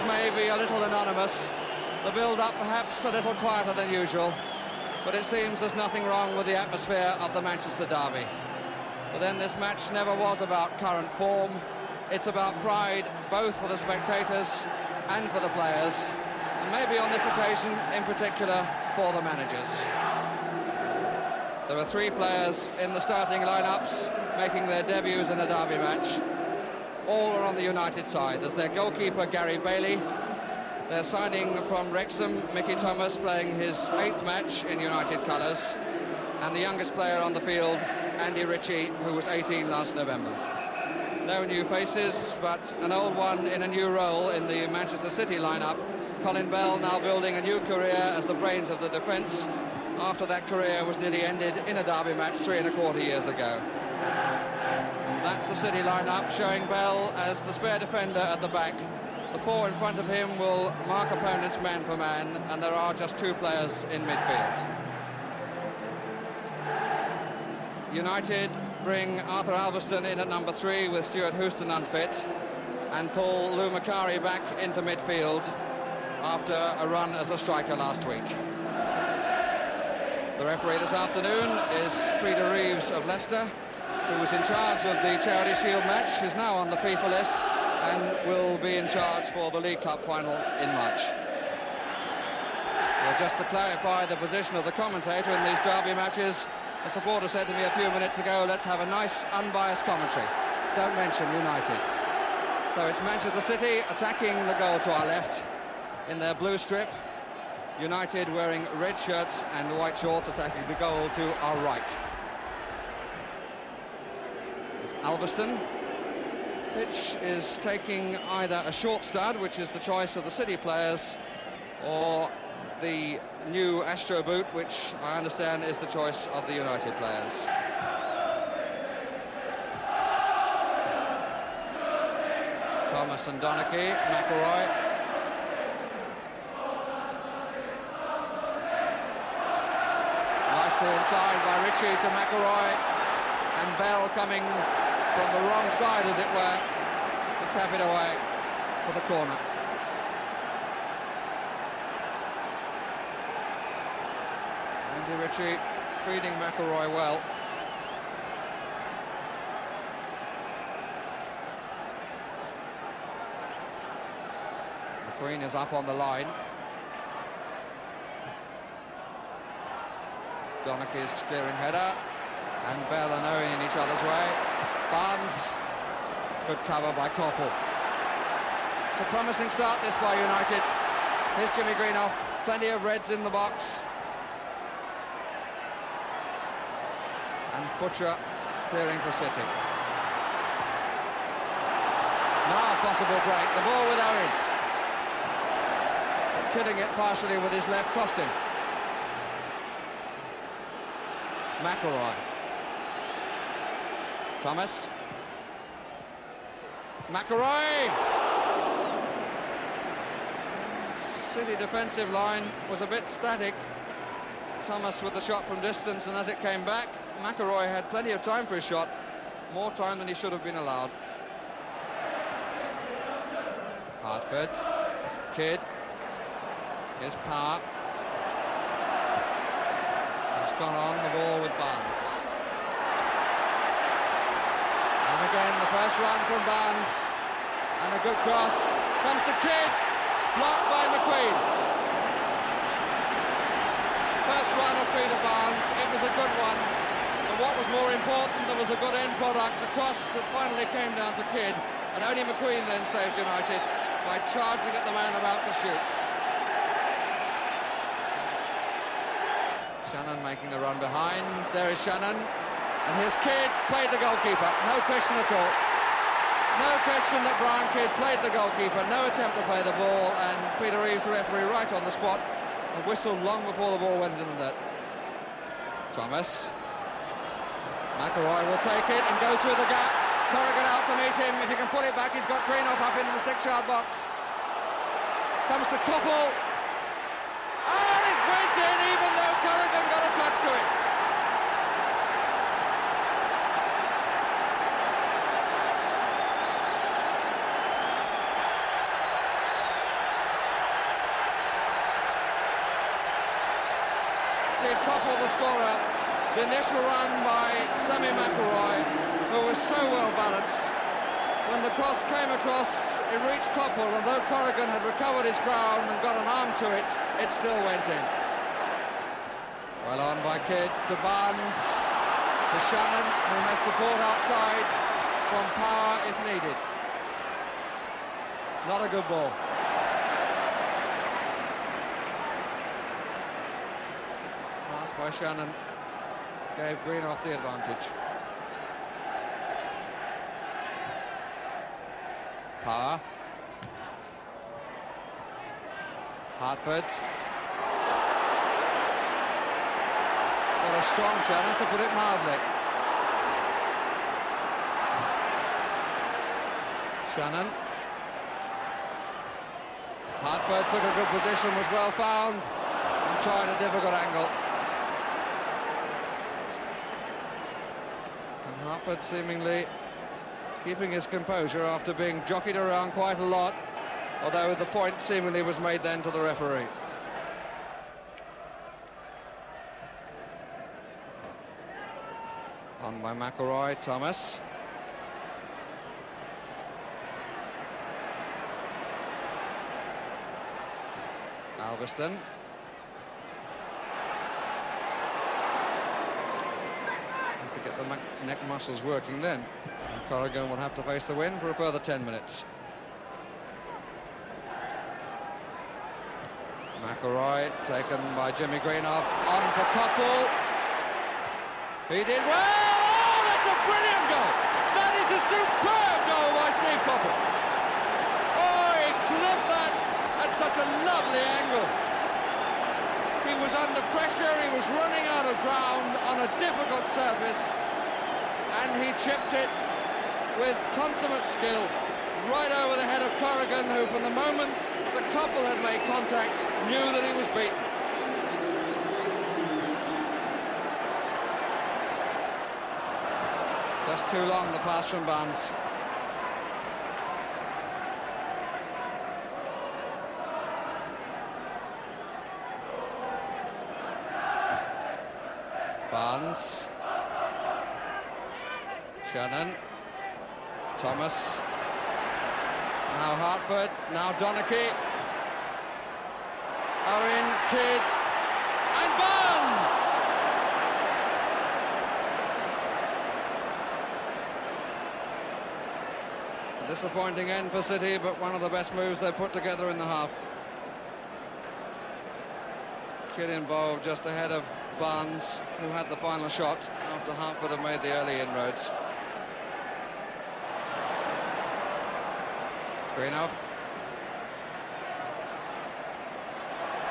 may be a little anonymous, the build-up perhaps a little quieter than usual, but it seems there's nothing wrong with the atmosphere of the Manchester derby. But then this match never was about current form. It's about pride, both for the spectators and for the players, and maybe on this occasion in particular for the managers. There are 3 players in the starting lineups making their debuts in a derby match. All are on the United side. There's their goalkeeper Gary Bailey. They're signing from Wrexham, Mickey Thomas, playing his 8th match in United colours, and the youngest player on the field, Andy Ritchie, who was 18 last November. No new faces, but an old one in a new role in the Manchester City lineup. Colin Bell now building a new career as the brains of the defence, after that career was nearly ended in a derby match 3¼ years ago. That's the City lineup, showing Bell as the spare defender at the back. The 4 in front of him will mark opponents man for man, and there are just 2 players in midfield. United bring Arthur Alveston in at number 3 with Stuart Houston unfit, and pull Lou Macari back into midfield after a run as a striker last week. The referee this afternoon is Peter Reeves of Leicester, who was in charge of the Charity Shield match, is now on the people list and will be in charge for the League Cup final in March. Well, just to clarify the position of the commentator in these derby matches, a supporter said to me a few minutes ago, let's have a nice unbiased commentary. Don't mention United. So it's Manchester City attacking the goal to our left in their blue strip. United wearing red shirts and white shorts attacking the goal to our right. It's Alveston. Pitch is taking either a short stud, which is the choice of the City players, or the new Astro boot, which I understand is the choice of the United players. Thomas and Donachie, McElroy. Nicely inside by Ritchie to McElroy, and Bell coming from the wrong side, as it were, to tap it away for the corner. Andy Ritchie feeding McElroy well. McQueen is up on the line. Donachie's steering header, and Bell and Owen in each other's way. Barnes, good cover by Koppel. It's a promising start this by United. Here's Jimmy Greenough, plenty of reds in the box. And Butcher clearing for City. Now a possible break, the ball with Owen. Killing it partially with his left, cost him. McElroy. Thomas. McElroy! City defensive line was a bit static. Thomas with the shot from distance, and as it came back, McElroy had plenty of time for his shot, more time than he should have been allowed. Hartford, Kidd, here's Power. He's gone on the ball with Barnes. And again, the first run from Barnes, and a good cross. Comes to Kidd, blocked by McQueen. First run of Peter Barnes, it was a good one. But what was more important, there was a good end product, the cross that finally came down to Kidd, and only McQueen then saved United by charging at the man about to shoot. Shannon making the run behind. There is Shannon, and here's Kidd, played the goalkeeper, no question at all. No question that Brian Kidd played the goalkeeper, no attempt to play the ball, and Peter Reeves, the referee, right on the spot, and whistled long before the ball went into the net. Thomas. McElroy will take it and go through the gap. Corrigan out to meet him. If he can put it back, he's got Greenough up into the 6-yard box. Comes to Koppel. And it's went in, even though Corrigan got a touch to it. Steve Coppell, the scorer. The initial run by Sammy McElroy, who was so well balanced. When the cross came across, it reached Coppell, and though Corrigan had recovered his ground and got an arm to it, it still went in. Well on by Kidd to Barnes, to Shannon, who has support outside from Power if needed. Not a good ball. Pass by Shannon gave Greenoff the advantage. Power. Hartford. What a strong challenge, to put it mildly. Shannon. Hartford took a good position, was well found, and tried a difficult angle. And Hartford seemingly keeping his composure after being jockeyed around quite a lot, although the point seemingly was made then to the referee. On by McElroy, Thomas. Alveston. To get the neck muscles working then. And Corrigan will have to face the wind for a further 10 minutes. McElroy taken by Jimmy Greenoff, on for Coppell. He did well! Oh, that's a brilliant goal! That is a superb goal by Steve Coppell. Oh, he clipped that at such a lovely angle. He was under pressure, he was running out of ground on a difficult surface, and he chipped it with consummate skill right over the head of Corrigan, who from the moment that Coppell had made contact knew that he was beaten. Just too long, the pass from Barnes. Barnes. Shannon. Thomas. Now Hartford, now Donachie. Owen, Kidd, and Barnes! A disappointing end for City, but one of the best moves they put together in the half. Kidd involved just ahead of Barnes, who had the final shot after Hartford had made the early inroads. Greenoff.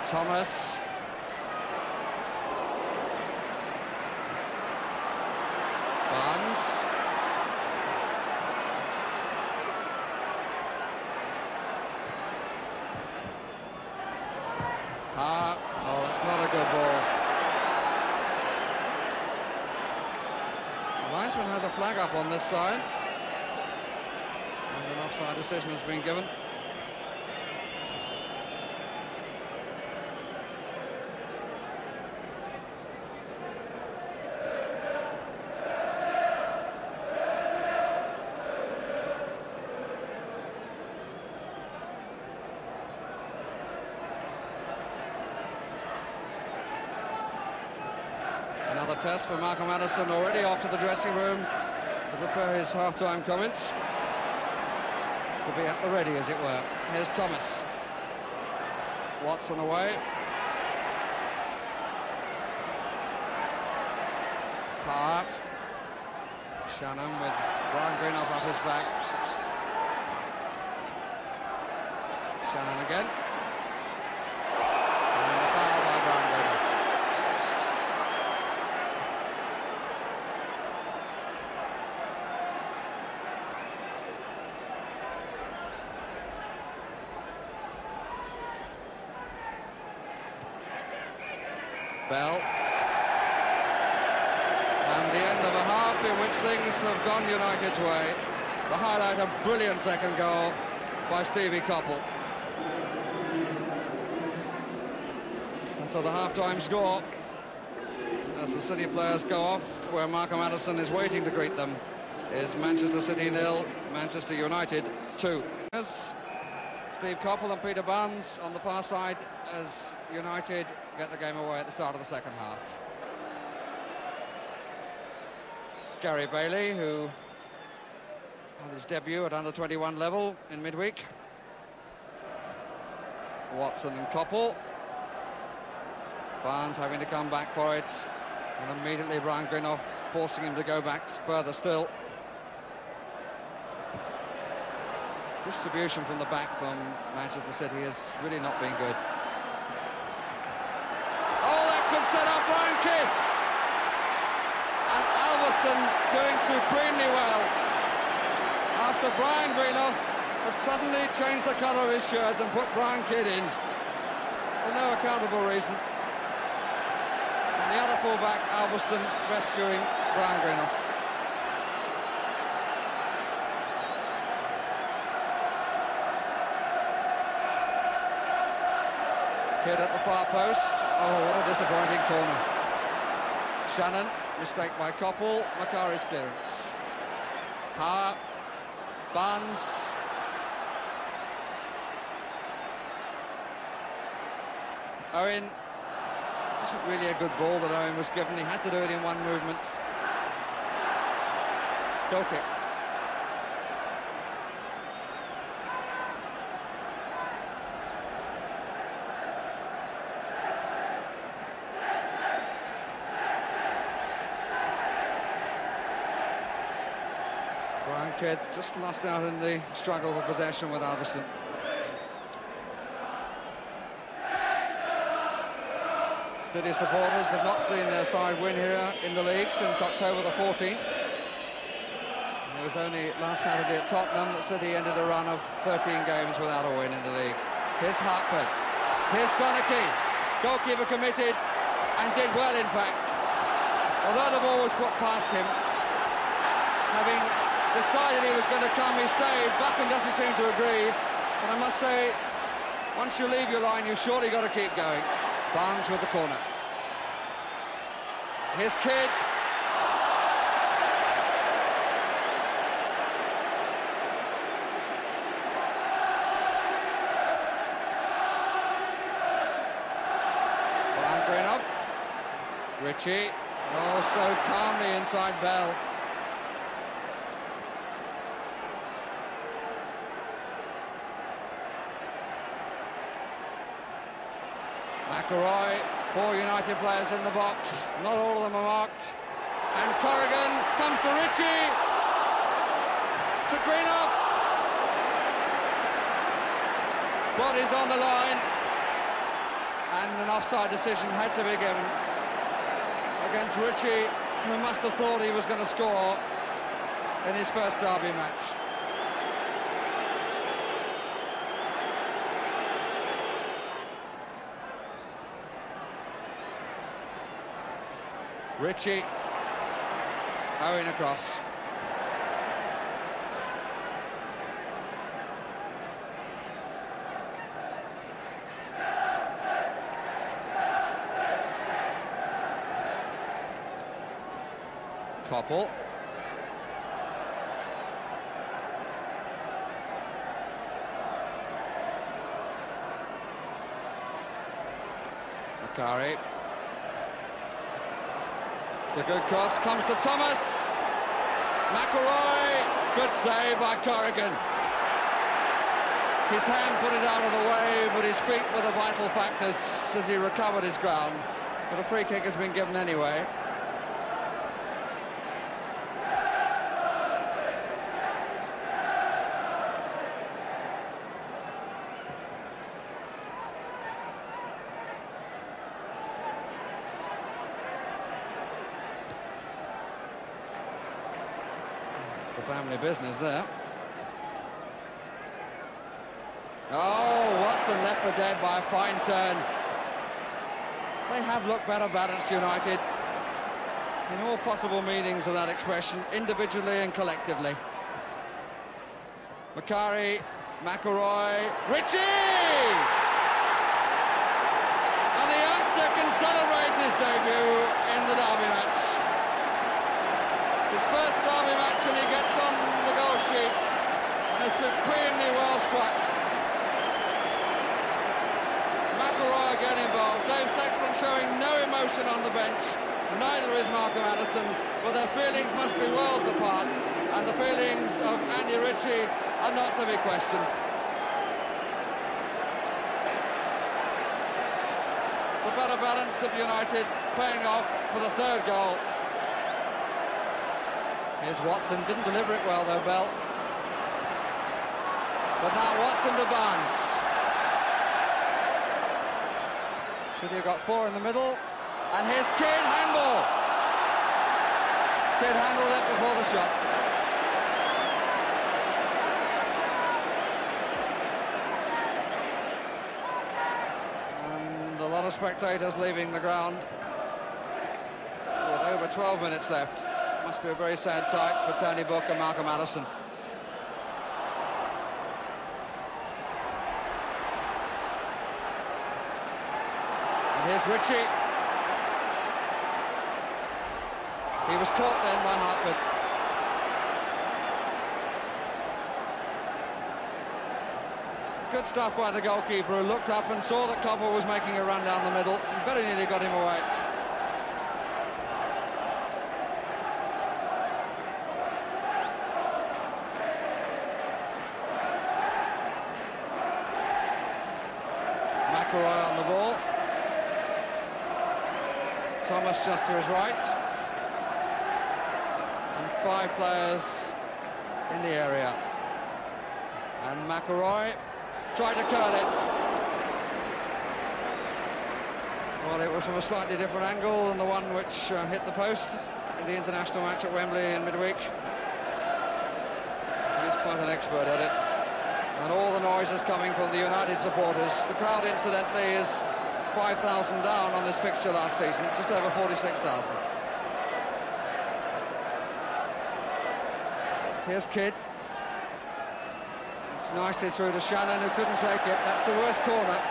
Thomas. Barnes. Oh, that's not a good ball. The linesman has a flag up on this side. And an offside decision has been given. Another test for Malcolm Addison, already off to the dressing room to prepare his half-time comments. To be at the ready, as it were. Here's Thomas. Watson away. Power. Shannon with Brian Greenoff up his back. Shannon again. And the foul by Brian Greenoff. Bell. And the end of a half in which things have gone United's way. The highlight, a brilliant second goal by Stevie Coppell. And so the half-time score as the City players go off, where Markham Addison is waiting to greet them, is Manchester City 0, Manchester United 2. Steve Coppell and Peter Barnes on the far side as United get the game away at the start of the second half. Gary Bailey, who had his debut at under-21 level in midweek. Watson and Coppell. Barnes having to come back for it, and immediately Brian Greenough forcing him to go back further still. Distribution from the back from Manchester City has really not been good. Oh, that could set up Brian Kidd! As Alveston doing supremely well after Brian Greenough had suddenly changed the colour of his shirt and put Brian Kidd in for no accountable reason. And the other fullback, Alveston, rescuing Brian Greenough. Kidd at the far post. Oh, what a disappointing corner. Shannon, mistake by Coppell. Macari's clearance. Power. Barnes. Owen. Wasn't really a good ball that Owen was given. He had to do it in one movement. Goal kick. Brian Kidd just lost out in the struggle for possession with Alveston. City supporters have not seen their side win here in the league since October the 14th. And it was only last Saturday at Tottenham that City ended a run of 13 games without a win in the league. Here's Hartford. Here's Donachie. Goalkeeper committed and did well, in fact. Although the ball was put past him, having decided he was going to come, he stayed. Buchan doesn't seem to agree, but I must say, once you leave your line, you've surely got to keep going. Barnes with the corner. Here's Kidd. Brian Greenough. Ritchie. Oh, so calmly inside Bell. McElroy, 4 United players in the box, not all of them are marked, and Corrigan comes to Ritchie, to Greenough, bodies on the line, and an offside decision had to be given against Ritchie, who must have thought he was going to score in his first derby match. Ritchie, Owen across. Coppell. Macari. It's a good cross, comes to Thomas. McElroy, good save by Corrigan. His hand put it out of the way, but his feet were the vital factors as he recovered his ground. But a free kick has been given anyway. It's the family business there. Oh, Watson left for dead by a fine turn. They have looked better balanced, United, in all possible meanings of that expression, individually and collectively. Macari, McElroy, Ritchie! And the youngster can celebrate his debut in the derby match. His first derby match, and he gets on the goal sheet and is supremely well struck. McElroy again involved. Dave Sexton showing no emotion on the bench. Neither is Malcolm Addison, but their feelings must be worlds apart, and the feelings of Andy Ritchie are not to be questioned. The better balance of United paying off for the third goal. Here's Watson, didn't deliver it well though, Bell. But now Watson to Barnes. City have got four in the middle, and here's Kidd, handball. Kidd handled it before the shot. And a lot of spectators leaving the ground with over 12 minutes left. Must be a very sad sight for Tony Book and Malcolm Addison. And here's Ritchie. He was caught then by Hartford. Good stuff by the goalkeeper, who looked up and saw that Coppell was making a run down the middle and very nearly got him away. McElroy on the ball. Thomas just to his right. And five players in the area. And McElroy tried to curl it. Well, it was from a slightly different angle than the one which hit the post in the international match at Wembley in midweek. He's quite an expert at it. And all the noise is coming from the United supporters. The crowd, incidentally, is 5,000 down on this fixture last season, just over 46,000. Here's Kidd. It's nicely through to Shannon, who couldn't take it. That's the worst corner,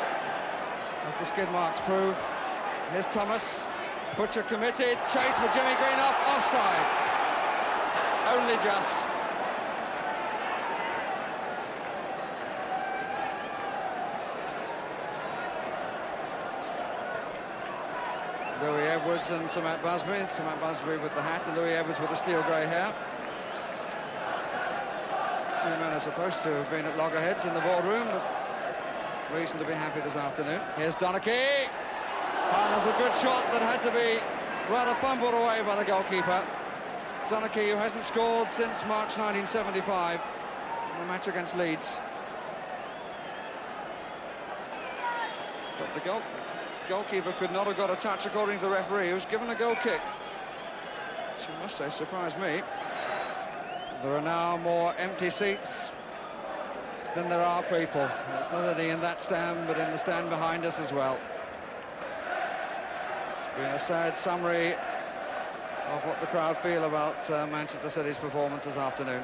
as the skid marks prove. Here's Thomas. Butcher committed. Chase for Jimmy Green up. Offside. Only just. Louis Edwards and Sir Matt Busby. Sir Matt Busby with the hat and Louis Edwards with the steel grey hair. Two men are supposed to have been at loggerheads in the boardroom, but reason to be happy this afternoon. Here's Donachie. And there's a good shot that had to be rather fumbled away by the goalkeeper. Donachie, who hasn't scored since March 1975 in the match against Leeds. But the goalkeeper could not have got a touch according to the referee, who was given a goal kick. Which I must say surprised me. There are now more empty seats than there are people. It's not only in that stand, but in the stand behind us as well. It's been a sad summary of what the crowd feel about Manchester City's performance this afternoon.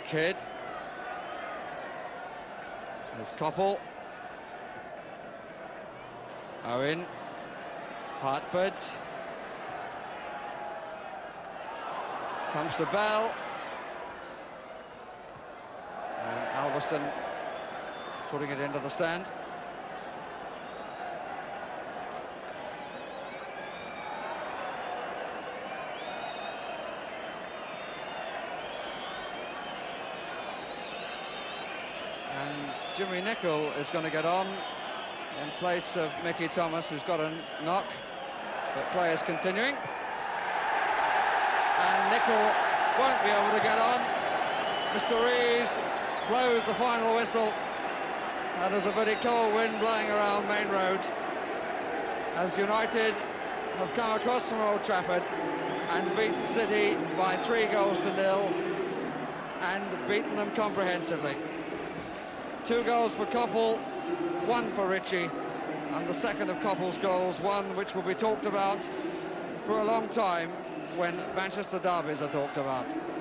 Kidd. There's Coppell. Owen. Hartford. Comes to Bell. And Alverston putting it into the stand. Jimmy Nicholl is going to get on in place of Mickey Thomas, who's got a knock, but play is continuing. And Nicholl won't be able to get on. Mr. Rees blows the final whistle, and there's a very cold wind blowing around Main Road as United have come across from Old Trafford and beaten City by 3-0 and beaten them comprehensively. 2 goals for Coppell, 1 for Ritchie, and the second of Coppell's goals, one which will be talked about for a long time, when Manchester derbies are talked about.